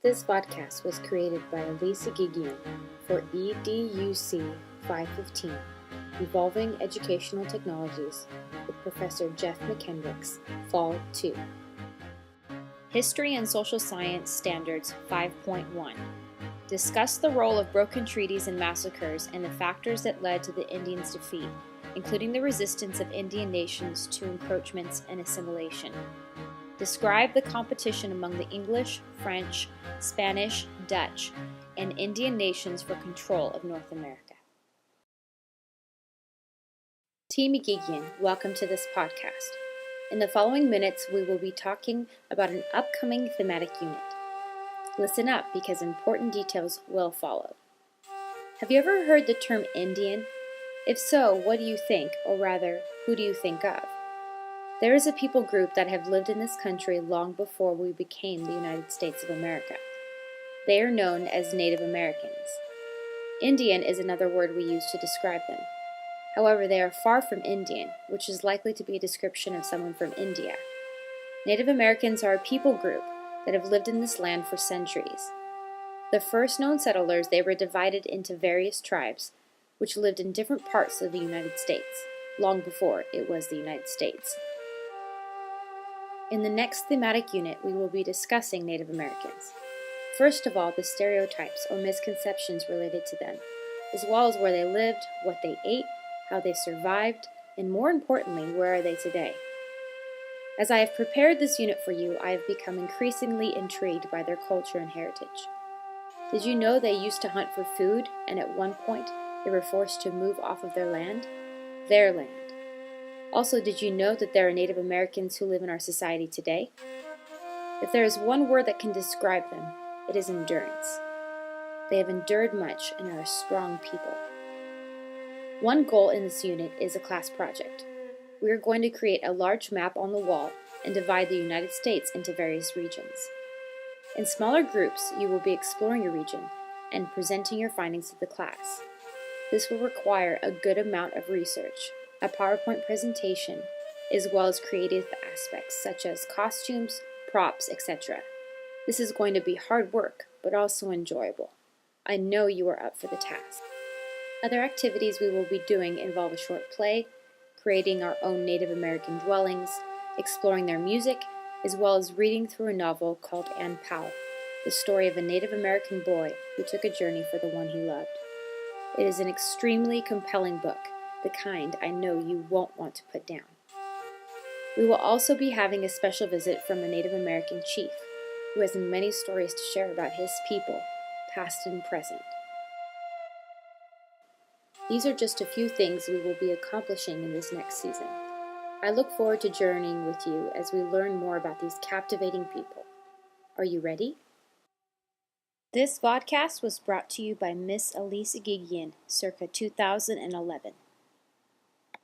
This podcast was created by Elisa Gigian for EDUC 515, Evolving Educational Technologies, with Professor Jeff McKendricks, Fall 2. History and Social Science Standards 5.1. Discuss the role of broken treaties and massacres and the factors that led to the Indians' defeat, including the resistance of Indian nations to encroachments and assimilation. Describe the competition among the English, French, Spanish, Dutch, and Indian nations for control of North America. Team Gigian, welcome to this podcast. In the following minutes, we will be talking about an upcoming thematic unit. Listen up because important details will follow. Have you ever heard the term Indian? If so, what do you think, or rather, who do you think of? There is a people group that have lived in this country long before we became the United States of America. They are known as Native Americans. Indian is another word we use to describe them. However, they are far from Indian, which is likely to be a description of someone from India. Native Americans are a people group that have lived in this land for centuries. The first known settlers, they were divided into various tribes, which lived in different parts of the United States, long before it was the United States. In the next thematic unit, we will be discussing Native Americans. First of all, the stereotypes or misconceptions related to them, as well as where they lived, what they ate, how they survived, and more importantly, where are they today? As I have prepared this unit for you, I have become increasingly intrigued by their culture and heritage. Did you know they used to hunt for food, and at one point, they were forced to move off of their land? Their land. Also, did you know that there are Native Americans who live in our society today? If there is one word that can describe them, it is endurance. They have endured much and are a strong people. One goal in this unit is a class project. We are going to create a large map on the wall and divide the United States into various regions. In smaller groups, you will be exploring your region and presenting your findings to the class. This will require a good amount of research, a PowerPoint presentation, as well as creative aspects such as costumes, props, etc. This is going to be hard work, but also enjoyable. I know you are up for the task. Other activities we will be doing involve a short play, creating our own Native American dwellings, exploring their music, as well as reading through a novel called Ann Powell, the story of a Native American boy who took a journey for the one he loved. It is an extremely compelling book, the kind I know you won't want to put down. We will also be having a special visit from a Native American chief, who has many stories to share about his people, past and present. These are just a few things we will be accomplishing in this next season. I look forward to journeying with you as we learn more about these captivating people. Are you ready? This podcast was brought to you by Miss Elisa Gigian, circa 2011.